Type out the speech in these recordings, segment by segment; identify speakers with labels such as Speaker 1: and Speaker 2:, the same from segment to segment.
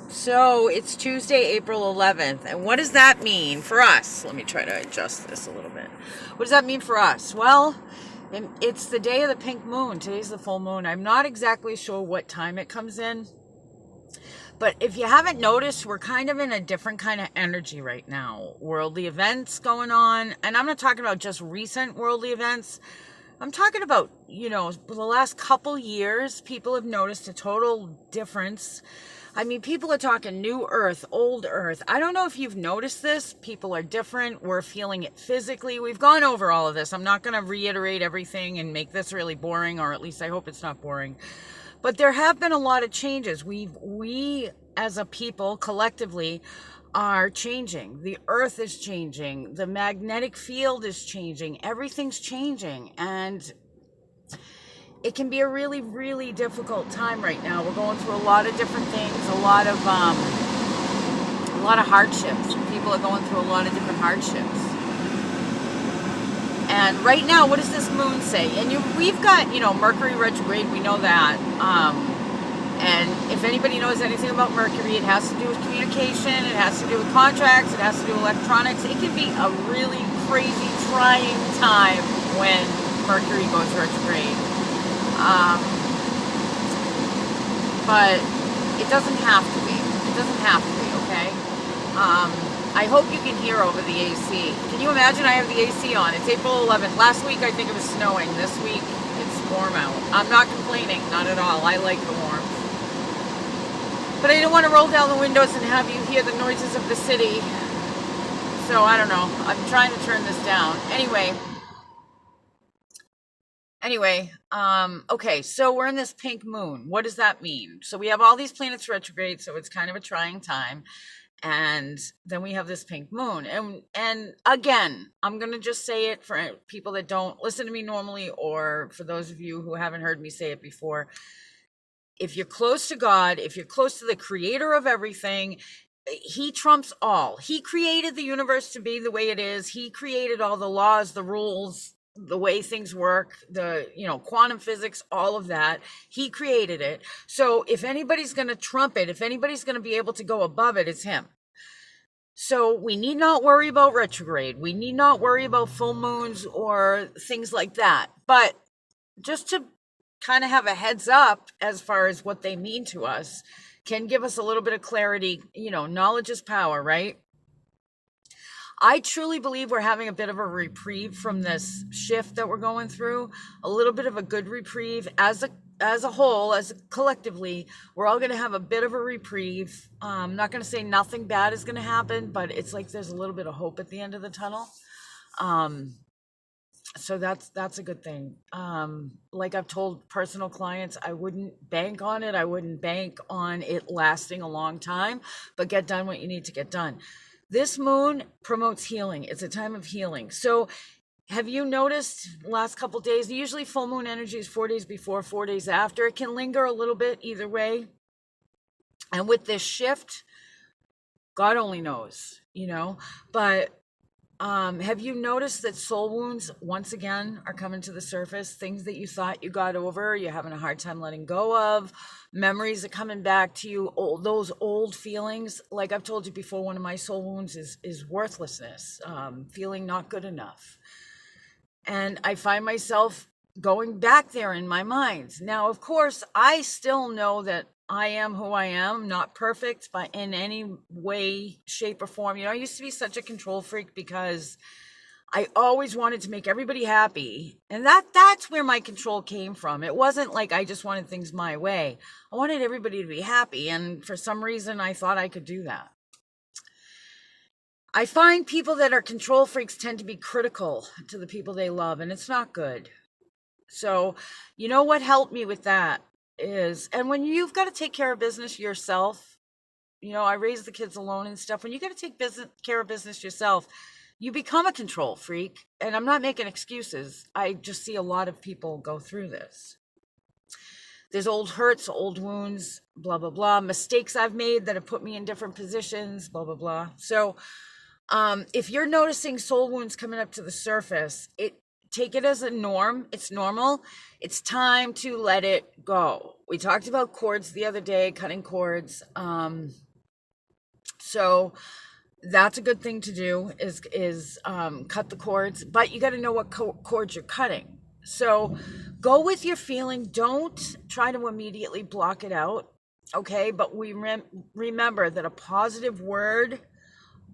Speaker 1: So it's Tuesday, April 11th. And what does that mean for us? Let me try to adjust this a little bit. What does that mean for us? Well, it's the day of the pink moon. Today's the full moon. I'm not exactly sure what time it comes in. But if you haven't noticed, we're kind of in a different kind of energy right now. Worldly events going on. And I'm not talking about just recent worldly events. I'm talking about, the last couple years, people have noticed a total difference. I mean, people are talking new earth, old earth. I don't know if you've noticed this. People are different. We're feeling it physically. We've gone over all of this. I'm not going to reiterate everything and make this really boring, or at least I hope it's not boring. But there have been a lot of changes. We as a people collectively are changing. The earth is changing. The magnetic field is changing. Everything's changing. And it can be a really, really difficult time right now. We're going through a lot of different things, a lot of hardships. People are going through a lot of different hardships. And right now, what does this moon say? And we've got, Mercury retrograde. We know that. And if anybody knows anything about Mercury, it has to do with communication. It has to do with contracts. It has to do with electronics. It can be a really crazy, trying time when Mercury goes retrograde. But it doesn't have to be. It doesn't have to be, okay? I hope you can hear over the AC. Can you imagine I have the AC on? It's April 11th. Last week I think it was snowing. This week it's warm out. I'm not complaining, not at all. I like the warmth. But I don't want to roll down the windows and have you hear the noises of the city. So I don't know. I'm trying to turn this down. Anyway, okay, so we're in this pink moon. What does that mean? So we have all these planets retrograde, so it's kind of a trying time. And then we have this pink moon. And again, I'm going to just say it for people that don't listen to me normally, or for those of you who haven't heard me say it before. If you're close to God, if you're close to the creator of everything, he trumps all. He created the universe to be the way it is. He created all the laws, the rules, the way things work, the, quantum physics, all of that. He created it. So if anybody's going to trump it, if anybody's going to be able to go above it, it's him. So we need not worry about retrograde. We need not worry about full moons or things like that. But just to kind of have a heads up as far as what they mean to us can give us a little bit of clarity. Knowledge is power, right? I truly believe we're having a bit of a reprieve from this shift that we're going through, a little bit of a good reprieve as a whole, collectively. We're all going to have a bit of a reprieve. I'm not going to say nothing bad is going to happen, but it's like there's a little bit of hope at the end of the tunnel. So that's a good thing. Like I've told personal clients, I wouldn't bank on it. I wouldn't bank on it lasting a long time, but get done what you need to get done. This moon promotes healing. It's a time of healing. So have you noticed the last couple days, usually full moon energy is 4 days before, 4 days after. It can linger a little bit either way. And with this shift, God only knows, but have you noticed that soul wounds once again are coming to the surface? Things that you thought you got over, you're having a hard time letting go of. Memories are coming back to you. Those old feelings. Like I've told you before, one of my soul wounds is worthlessness, feeling not good enough. And I find myself going back there in my mind. Now, of course, I still know that I am who I am, not perfect, but in any way, shape, or form. I used to be such a control freak because I always wanted to make everybody happy. And that's where my control came from. It wasn't like I just wanted things my way. I wanted everybody to be happy. And for some reason, I thought I could do that. I find people that are control freaks tend to be critical to the people they love, and it's not good. So, what helped me with that is, and when you've got to take care of business yourself, I raise the kids alone and stuff. When you got to take care of business yourself, you become a control freak. And I'm not making excuses. I just see a lot of people go through this. There's old hurts, old wounds, blah, blah, blah, mistakes I've made that have put me in different positions, blah, blah, blah. So if you're noticing soul wounds coming up to the surface, take it as a norm. It's normal. It's time to let it go. We talked about cords the other day, cutting cords. So that's a good thing to do is cut the cords, but you got to know what cords you're cutting. So go with your feeling. Don't try to immediately block it out. Okay. But we remember that a positive word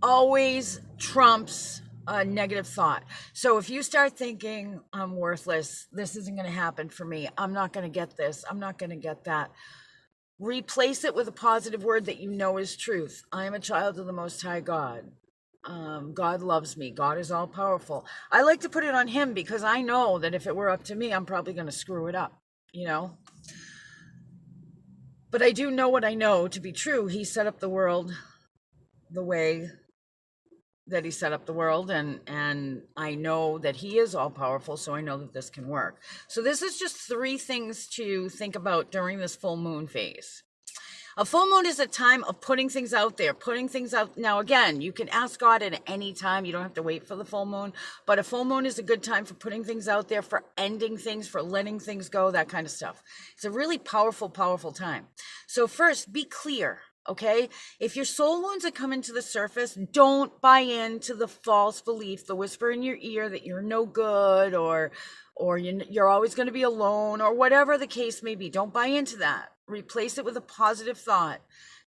Speaker 1: always trumps a negative thought. So if you start thinking, I'm worthless, this isn't going to happen for me, I'm not going to get this, I'm not going to get that, replace it with a positive word that you know is truth. I am a child of the Most High God. God loves me. God is all powerful. I like to put it on him because I know that if it were up to me, I'm probably going to screw it up, you know? But I do know what I know to be true. He set up the world the way that he set up the world, and I know that he is all powerful, so I know that this can work. So this is just 3 things to think about during this full moon phase. A full moon is a time of putting things out there, putting things out. Now, again, you can ask God at any time. You don't have to wait for the full moon, but a full moon is a good time for putting things out there, for ending things, for letting things go, that kind of stuff. It's a really powerful, powerful time. So first, be clear. Okay, if your soul wounds are coming to the surface, don't buy into the false belief, the whisper in your ear that you're no good, or you're always going to be alone, or whatever the case may be. Don't buy into that. Replace it with a positive thought.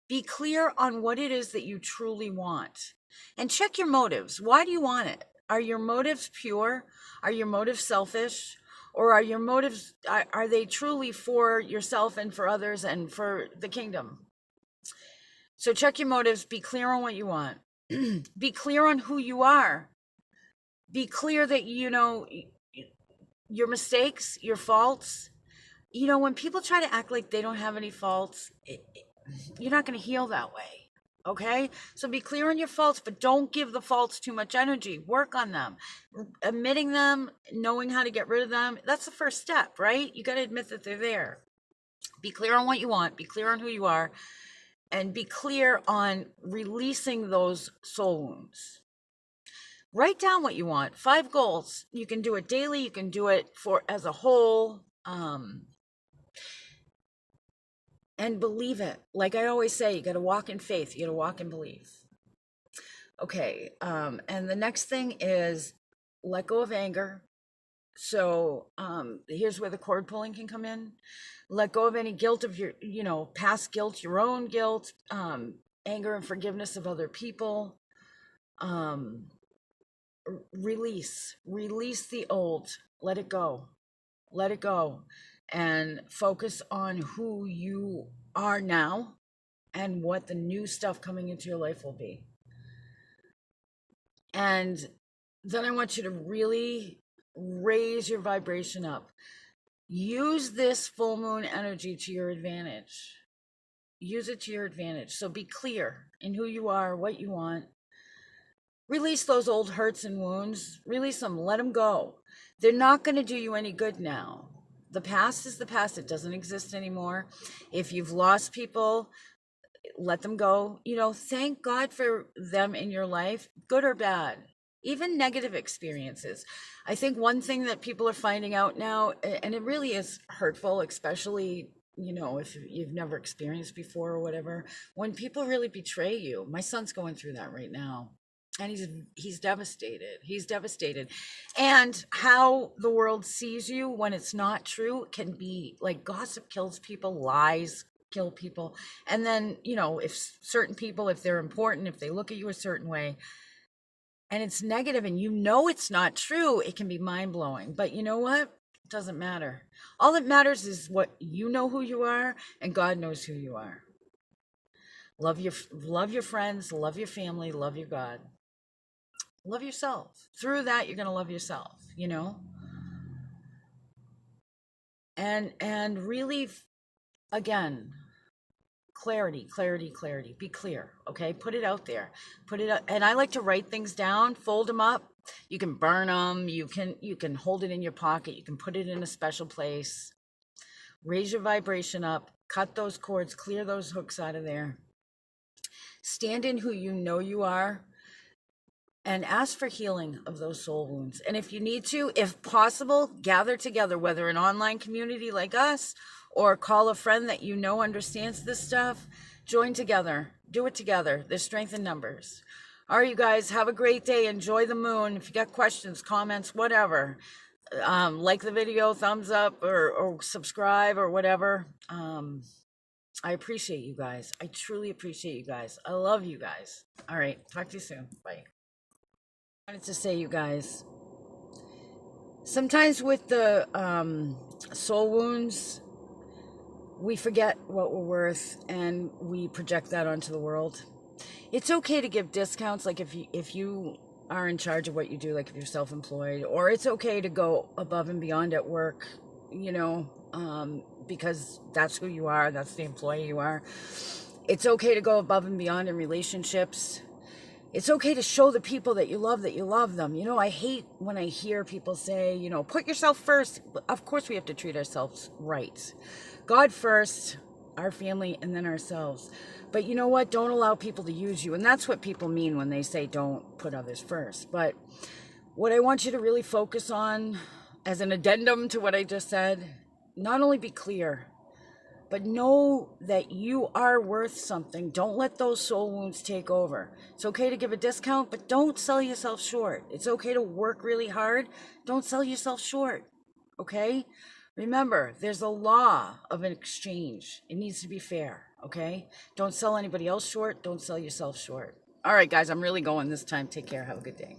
Speaker 1: Be clear on what it is that you truly want, and check your motives. Why do you want it? Are your motives pure? Are your motives selfish? Or are your motives, are they truly for yourself and for others and for the kingdom? So check your motives, be clear on what you want. Be clear on who you are. Be clear that you know your mistakes, your faults. You know, when people try to act like they don't have any faults, you're not going to heal that way. Okay? So be clear on your faults, but don't give the faults too much energy. Work on them. Admitting them, knowing how to get rid of them, that's the first step, right? You got to admit that they're there. Be clear on what you want. Be clear on who you are. And be clear on releasing those soul wounds. Write down what you want. 5 goals. You can do it daily. You can do it for as a whole. And believe it. Like I always say, you got to walk in faith. You got to walk in belief. Okay. And the next thing is let go of anger. So here's where the cord pulling can come in. Let go of any guilt of your, past guilt, your own guilt, anger and forgiveness of other people. Release the old. Let it go. Let it go. And focus on who you are now and what the new stuff coming into your life will be. And then I want you to really raise your vibration up. Use this full moon energy to your advantage. Use it to your advantage. So be clear in who you are, what you want. Release those old hurts and wounds. Release them. Let them go. They're not going to do you any good now. The past is the past. It doesn't exist anymore. If you've lost people, let them go. Thank God for them in your life, good or bad. Even negative experiences. I think one thing that people are finding out now, and it really is hurtful, especially, if you've never experienced before or whatever, when people really betray you. My son's going through that right now. And he's devastated. He's devastated. And how the world sees you when it's not true can be like gossip kills people, lies kill people. And then, if certain people, if they're important, if they look at you a certain way, and it's negative and it's not true, it can be mind-blowing. But you know what? It doesn't matter. All that matters is what you know who you are, and God knows who you are. Love your friends, love your family, love your God. Love yourself. Through that, you're going to love yourself, And really, again, clarity. Be clear, okay? Put it out there. Put it up. And I like to write things down, fold them up. You can burn them. You can hold it in your pocket. You can put it in a special place. Raise your vibration up. Cut those cords. Clear those hooks out of there. Stand in who you know you are. and ask for healing of those soul wounds. And if you need to, if possible, gather together, whether an online community like us or call a friend that you know understands this stuff. Join together. Do it together. There's strength in numbers. All right, you guys, have a great day. Enjoy the moon. If you got questions, comments, whatever, like the video, thumbs up, or subscribe or whatever. I appreciate you guys. I truly appreciate you guys. I love you guys. All right, talk to you soon. Bye. I wanted to say, you guys, sometimes with the soul wounds, we forget what we're worth and we project that onto the world. It's okay to give discounts, like if you are in charge of what you do, like if you're self-employed, or it's okay to go above and beyond at work, you know, because that's who you are, that's the employee you are. It's okay to go above and beyond in relationships. It's okay to show the people that you love them. You know, I hate when I hear people say, you know, put yourself first. Of course we have to treat ourselves right. God first, our family, and then ourselves. But you know what? Don't allow people to use you. And that's what people mean when they say don't put others first. But what I want you to really focus on, as an addendum to what I just said, not only be clear, but know that you are worth something. Don't let those soul wounds take over. It's okay to give a discount, but don't sell yourself short. It's okay to work really hard. Don't sell yourself short, okay? Remember, there's a law of an exchange. It needs to be fair, okay? Don't sell anybody else short. Don't sell yourself short. All right, guys, I'm really going this time. Take care. Have a good day.